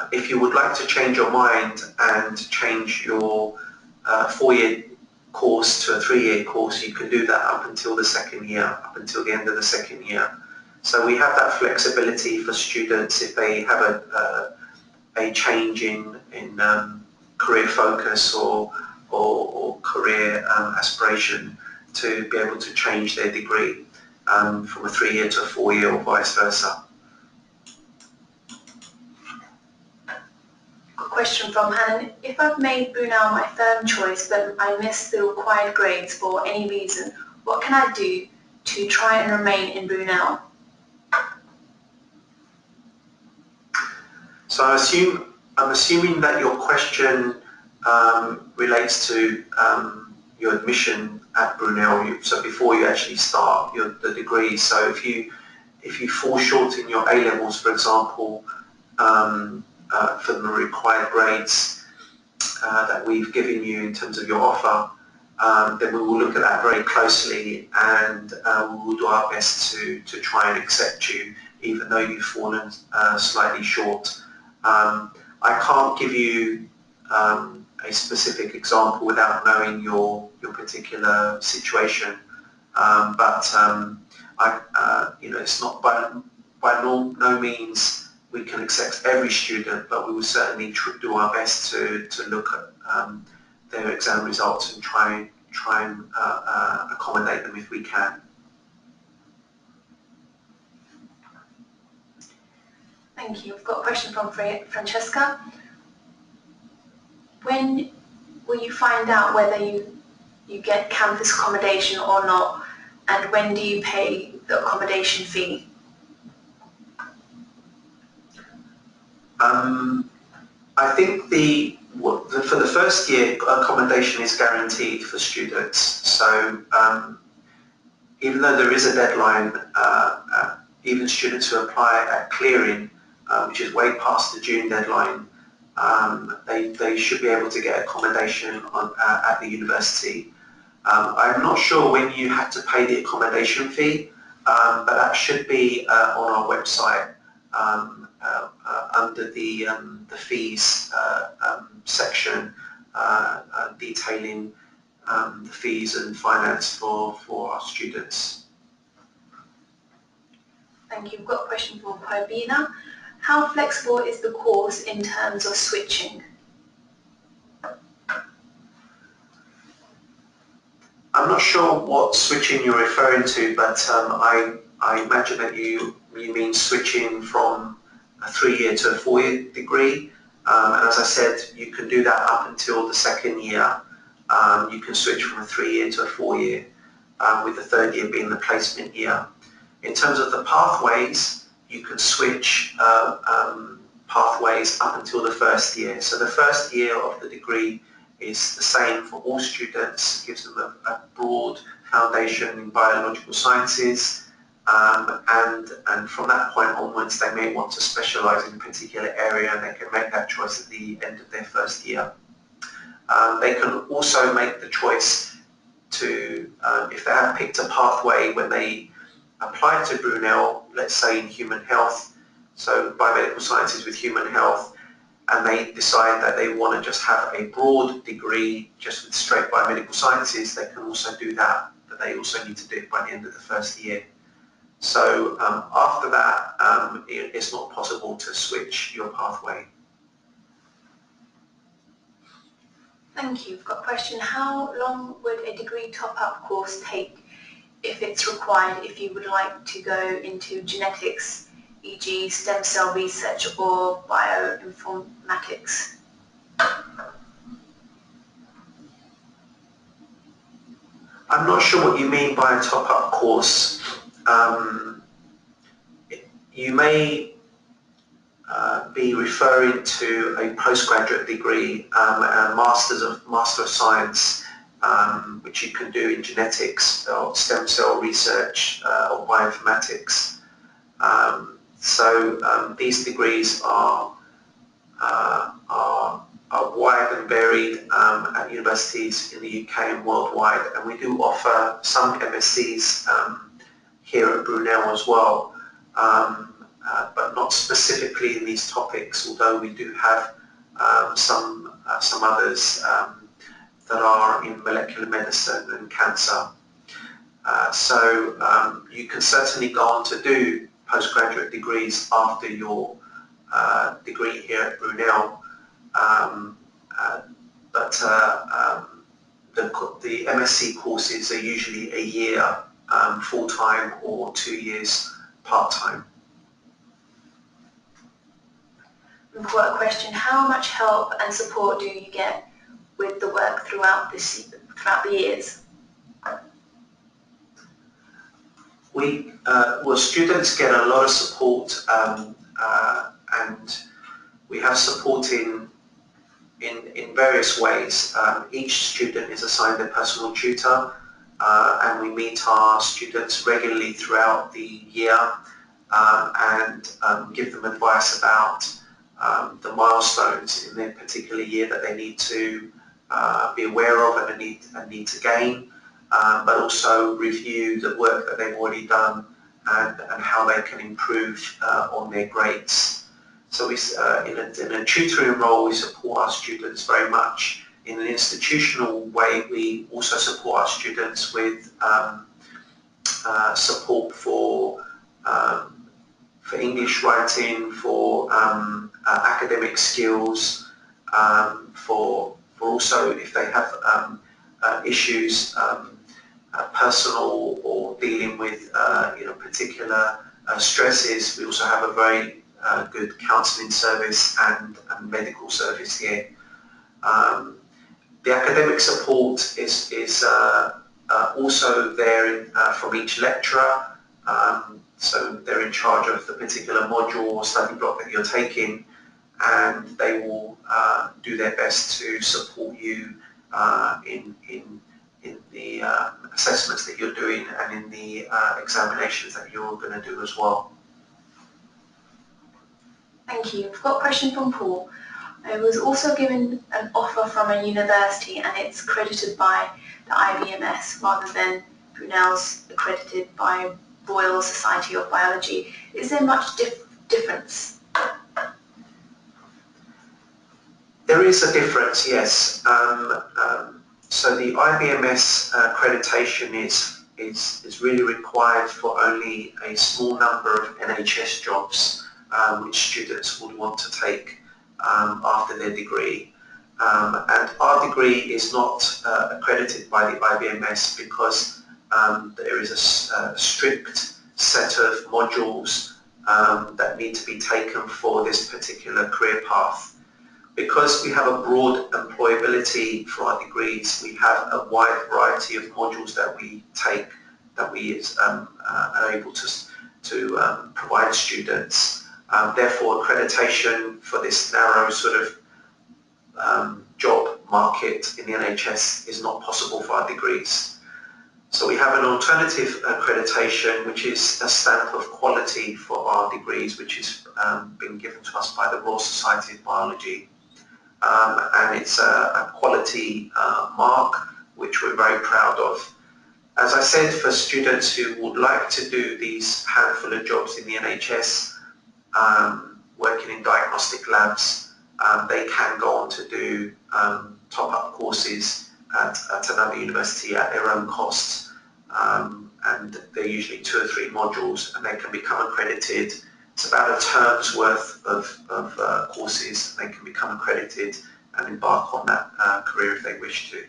If you would like to change your mind and change your 4-year course to a 3-year course, you can do that up until the second year, up until the end of the second year. So we have that flexibility for students if they have a change in career focus or career aspiration, to be able to change their degree from a 3-year to a 4-year or vice versa. Question from Hannah. If I've made Brunel my firm choice but I missed the required grades for any reason, what can I do to try and remain in Brunel? So I'm assuming that your question relates to your admission at Brunel, so before you actually start the degree. So if you fall short in your A-levels, for example, for the required grades that we've given you in terms of your offer, then we will look at that very closely, and we will do our best to try and accept you, even though you've fallen slightly short. I can't give you a specific example without knowing your particular situation, but it's not by no means we can accept every student, but we will certainly do our best to look at their exam results and try and accommodate them if we can. Thank you. We've got a question from Francesca. When will you find out whether you get campus accommodation or not, and when do you pay the accommodation fee? I think for the first year, accommodation is guaranteed for students. So even though there is a deadline, even students who apply at clearing, which is way past the June deadline, they should be able to get accommodation at the university. I'm not sure when you have to pay the accommodation fee, but that should be on our website under the fees section, detailing the fees and finance for our students. Thank you. We've got a question from Pabina. How flexible is the course in terms of switching? I'm not sure what switching you're referring to, but I imagine that you mean switching from a 3-year to a 4-year degree. And as I said, you can do that up until the second year. You can switch from a 3-year to a 4-year, with the third year being the placement year. In terms of the pathways, you can switch pathways up until the first year. So the first year of the degree is the same for all students, gives them a broad foundation in biological sciences, and from that point onwards they may want to specialise in a particular area, and they can make that choice at the end of their first year. They can also make the choice to, if they have picked a pathway when they apply to Brunel, let's say in human health, so biomedical sciences with human health, and they decide that they want to just have a broad degree just with straight biomedical sciences, they can also do that, but they also need to do it by the end of the first year. So after that, it's not possible to switch your pathway. Thank you. We've got a question. How long would a degree top-up course take if it's required, if you would like to go into genetics, e.g. stem cell research or bioinformatics? I'm not sure what you mean by a top-up course. You may be referring to a postgraduate degree, a Master of Science, which you can do in genetics or stem cell research or bioinformatics. So these degrees are wide and varied at universities in the UK and worldwide, and we do offer some MScs here at Brunel as well, but not specifically in these topics, although we do have some others that are in molecular medicine and cancer. So you can certainly go on to do postgraduate degrees after your degree here at Brunel, but the MSc courses are usually a year full-time or 2 years part-time. We've got a question: how much help and support do you get with the work throughout the years? Well, students get a lot of support, and we have support in various ways. Each student is assigned a personal tutor, and we meet our students regularly throughout the year and give them advice about the milestones in their particular year that they need to be aware of and need to gain, but also review the work that they've already done and how they can improve on their grades. So in a tutoring role, we support our students very much. In an institutional way, we also support our students with support for English writing, for academic skills, for also if they have issues personal or dealing with particular stresses. We also have a very good counselling service and medical service here. The academic support is also there from each lecturer. So they're in charge of the particular module or study block that you're taking, and they will do their best to support you in the assessments that you're doing and in the examinations that you're going to do as well. Thank you. We've got a question from Paul. I was also given an offer from a university and it's accredited by the IBMS rather than Brunel's accredited by Royal Society of Biology. Is there much difference? There is a difference, yes. So the IBMS accreditation is really required for only a small number of NHS jobs which students would want to take after their degree. And our degree is not accredited by the IBMS because there is a strict set of modules that need to be taken for this particular career path. Because we have a broad employability for our degrees, we have a wide variety of modules that we take, that we are able to provide students. Therefore, accreditation for this narrow sort of job market in the NHS is not possible for our degrees. So we have an alternative accreditation, which is a stamp of quality for our degrees, which has been given to us by the Royal Society of Biology. And it's a quality mark, which we're very proud of. As I said, for students who would like to do these handful of jobs in the NHS, working in diagnostic labs, they can go on to do top-up courses at another university at their own cost. And they're usually 2 or 3 modules, and they can become accredited. It's about a term's worth of courses. They can become accredited and embark on that career if they wish to.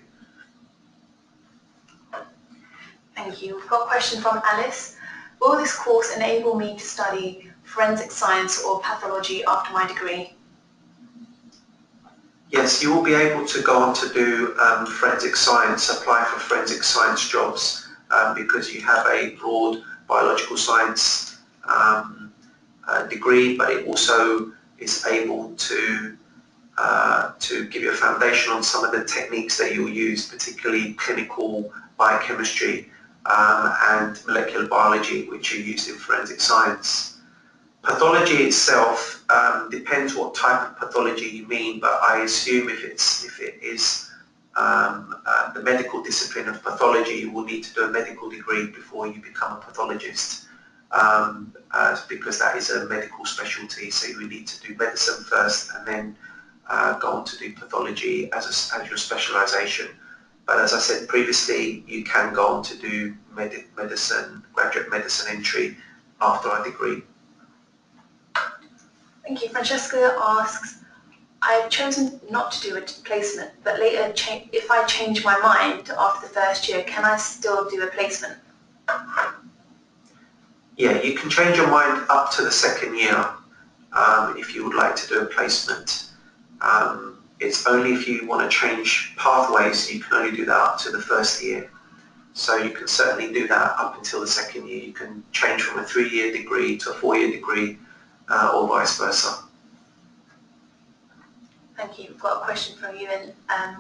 Thank you. We've got a question from Alice. Will this course enable me to study forensic science or pathology after my degree? Yes, you will be able to go on to do forensic science, apply for forensic science jobs because you have a broad biological science degree, but it also is able to give you a foundation on some of the techniques that you'll use, particularly clinical biochemistry and molecular biology, which are used in forensic science. Pathology itself depends what type of pathology you mean, but I assume if it is the medical discipline of pathology, you will need to do a medical degree before you become a pathologist, because that is a medical specialty. So you need to do medicine first and then go on to do pathology as your specialisation. But as I said previously, you can go on to do medicine, graduate medicine entry after our degree. Thank you. Francesca asks, I've chosen not to do a placement, but later if I change my mind after the first year, can I still do a placement? Yeah, you can change your mind up to the second year if you would like to do a placement. It's only if you want to change pathways, you can only do that up to the first year. So you can certainly do that up until the second year. You can change from a 3-year degree to a 4-year degree or vice versa. Thank you. We've got a question from you.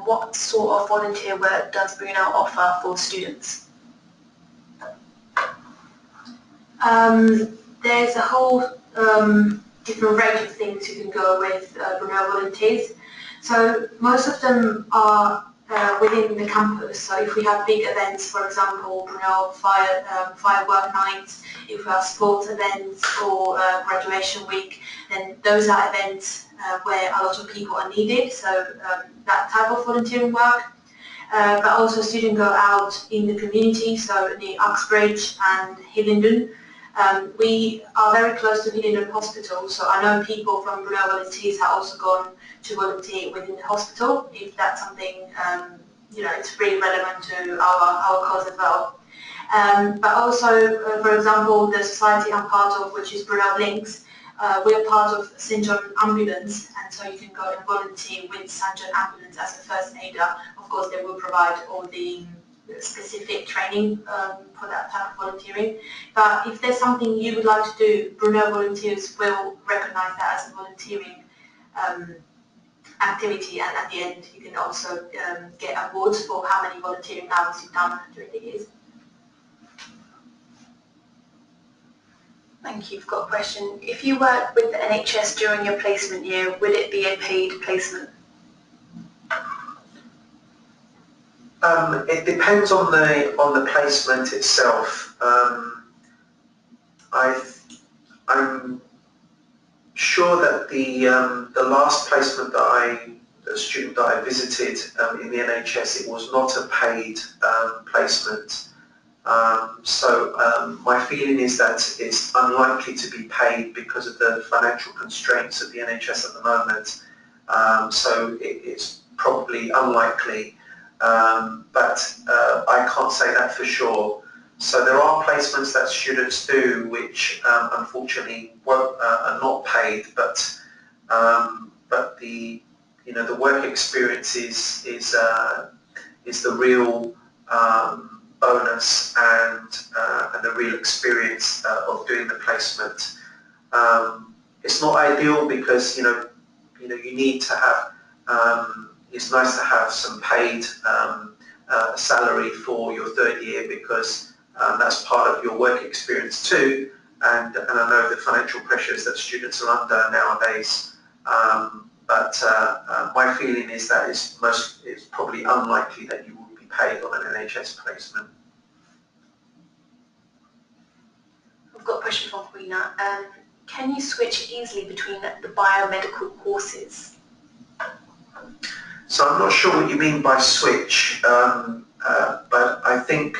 What sort of volunteer work does Brunel offer for students? There's a whole different range of things you can go with Brunel volunteers. So most of them are within the campus. So if we have big events, for example, Brunel firework nights, if we have sports events or graduation week, then those are events where a lot of people are needed. So that type of volunteering work. But also students go out in the community, so near Uxbridge and Hillingdon. We are very close to Hillingdon Hospital, so I know people from Brunel volunteers have also gone to volunteer within the hospital, if that's something, it's really relevant to our cause as well. But also, for example, the society I'm part of, which is Brunel Links, we're part of St John Ambulance, and so you can go and volunteer with St John Ambulance as a first aider. Of course, they will provide all the specific training for that type of volunteering. But if there's something you would like to do, Brunel volunteers will recognise that as a volunteering activity, and at the end you can also get awards for how many volunteering hours you've done during the years. Thank you. I've got a question. If you work with the NHS during your placement year, will it be a paid placement? It depends on the placement itself. I'm sure that the last placement the student that I visited in the NHS, it was not a paid placement. So my feeling is that it's unlikely to be paid because of the financial constraints of the NHS at the moment. So it's probably unlikely. But I can't say that for sure. So there are placements that students do which unfortunately are not paid, but the work experience is the real bonus and the real experience of doing the placement. It's not ideal because you need to have. It's nice to have some paid salary for your third year because that's part of your work experience too. And I know the financial pressures that students are under nowadays. But my feeling is that it's probably unlikely that you will be paid on an NHS placement. I've got a question from Queena. Can you switch easily between the biomedical courses? So I'm not sure what you mean by switch, but I think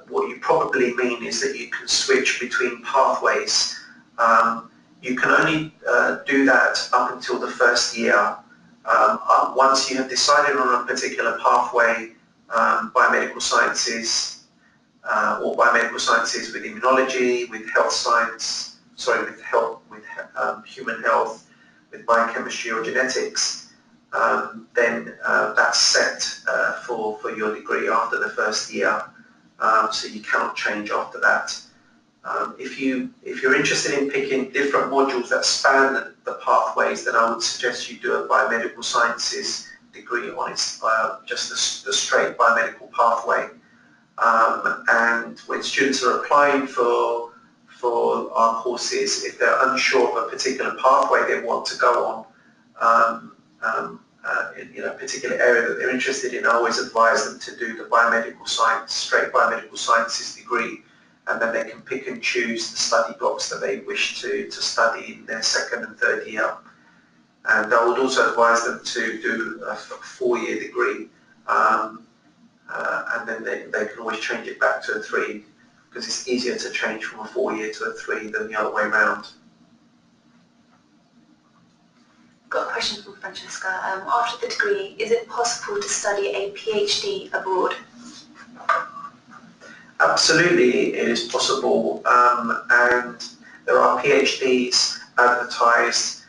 what you probably mean is that you can switch between pathways. You can only do that up until the first year. Once you have decided on a particular pathway, biomedical sciences or biomedical sciences with immunology, with health science, with human health, with biochemistry or genetics, then that's set for your degree after the first year. So you cannot change after that. If you're interested in picking different modules that span the pathways, then I would suggest you do a biomedical sciences degree on just the straight biomedical pathway. And when students are applying for our courses, if they're unsure of a particular pathway they want to go on, in a particular area that they're interested in, I always advise them to do the biomedical science, straight biomedical sciences degree, and then they can pick and choose the study blocks that they wish to study in their second and third year. And I would also advise them to do a 4-year degree and then they can always change it back to a 3, because it's easier to change from a 4-year to a 3 than the other way around. Got a question from Francesca. After the degree, is it possible to study a PhD abroad? Absolutely, it is possible, and there are PhDs advertised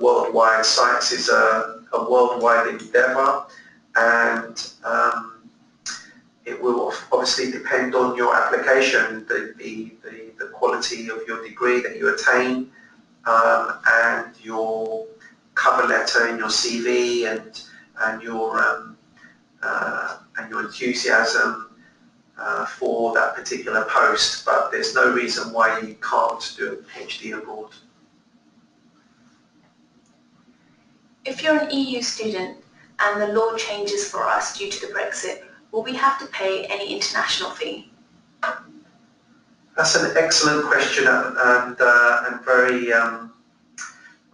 worldwide. Science is a worldwide endeavour, and it will obviously depend on your application, the quality of your degree that you attain, and your cover letter and your CV, and your enthusiasm for that particular post. But there's no reason why you can't do a PhD abroad. If you're an EU student and the law changes for us due to the Brexit, will we have to pay any international fee? That's an excellent question, and very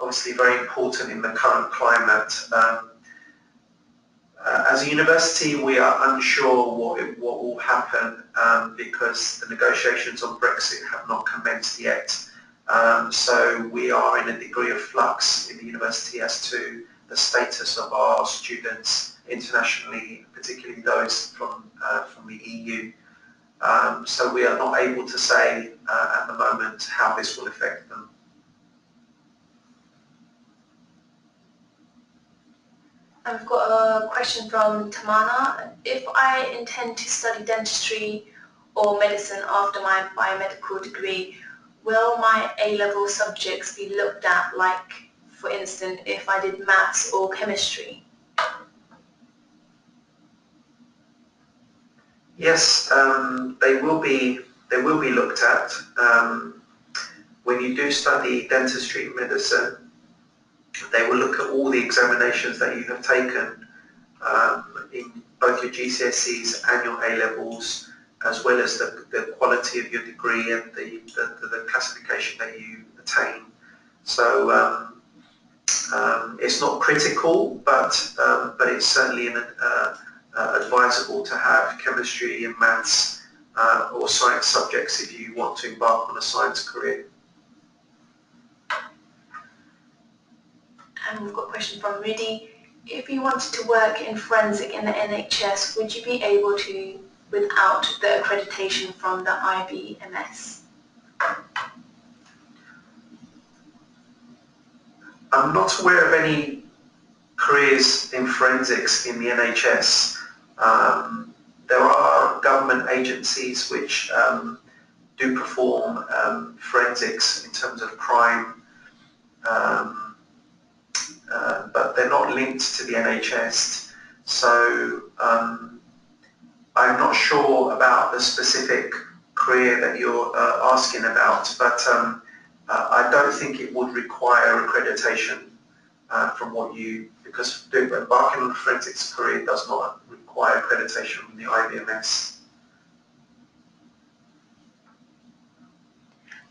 obviously very important in the current climate. As a university, we are unsure what will happen because the negotiations on Brexit have not commenced yet. So we are in a degree of flux in the university as to the status of our students internationally, particularly those from the EU. So we are not able to say at the moment how this will affect them. I've got a question from Tamana. If I intend to study dentistry or medicine after my biomedical degree, will my A-level subjects be looked at, like, for instance, if I did maths or chemistry? Yes, they will be looked at. When you do study dentistry medicine, they will look at all the examinations that you have taken in both your GCSEs and your A-levels, as well as the quality of your degree and the classification that you attain. So it's not critical, but it's certainly advisable to have chemistry and maths or science subjects if you want to embark on a science career. And we've got a question from Rudy. If you wanted to work in forensic in the NHS, would you be able to without the accreditation from the IBMS? I'm not aware of any careers in forensics in the NHS. There are government agencies which do perform forensics in terms of crime, but they're not linked to the NHS. So I'm not sure about the specific career that you're asking about, but I don't think it would require accreditation from because embarking on a forensics career does not require accreditation from the IBMS.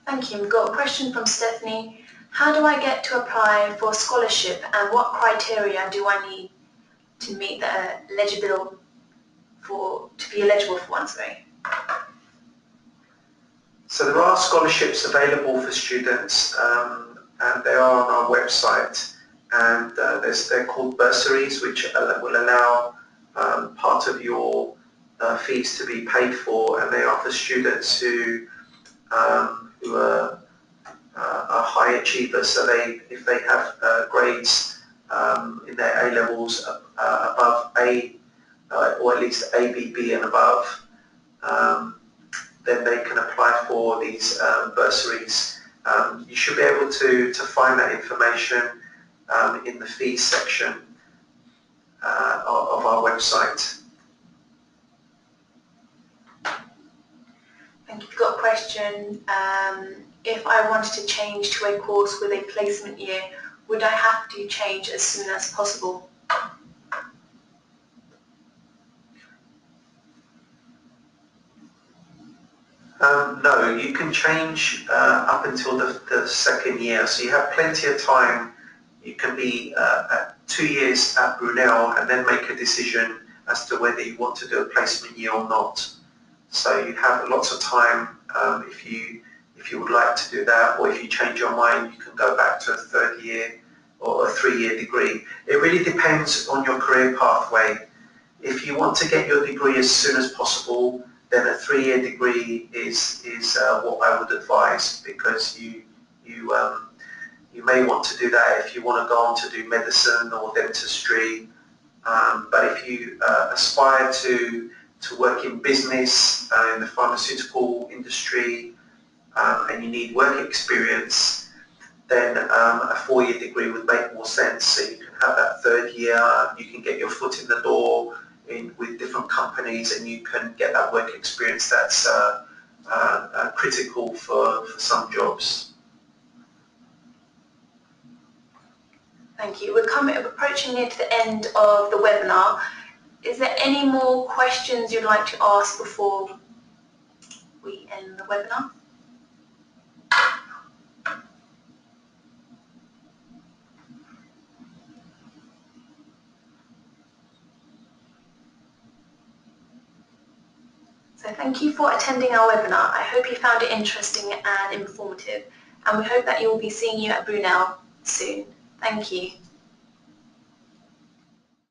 Thank you. We've got a question from Stephanie. How do I get to apply for scholarship, and what criteria do I need to meet the to be eligible for one? Sorry. So there are scholarships available for students, and they are on our website, and they're called bursaries, which will allow part of your fees to be paid for, and they are for students who are high achievers. So if they have grades in their A-levels above A, or at least ABB and above, then they can apply for these bursaries. You should be able to find that information in the fees section of our website. Thank you. We've got a question. If I wanted to change to a course with a placement year, would I have to change as soon as possible? No, you can change up until the second year, so you have plenty of time. You can be at 2 years at Brunel and then make a decision as to whether you want to do a placement year or not. So you have lots of time if you would like to do that, or if you change your mind, you can go back to a 3rd year or a 3-year degree. It really depends on your career pathway. If you want to get your degree as soon as possible, then a 3-year degree is what I would advise, because you may want to do that if you want to go on to do medicine or dentistry. But if you aspire to work in business, in the pharmaceutical industry, and you need work experience, then a 4-year degree would make more sense. So you can have that 3rd year, you can get your foot in the door with different companies, and you can get that work experience that's critical for some jobs. Thank you. We're approaching near to the end of the webinar. Is there any more questions you'd like to ask before we end the webinar? So thank you for attending our webinar. I hope you found it interesting and informative, and we hope that you will be seeing you at Brunel soon. Thank you.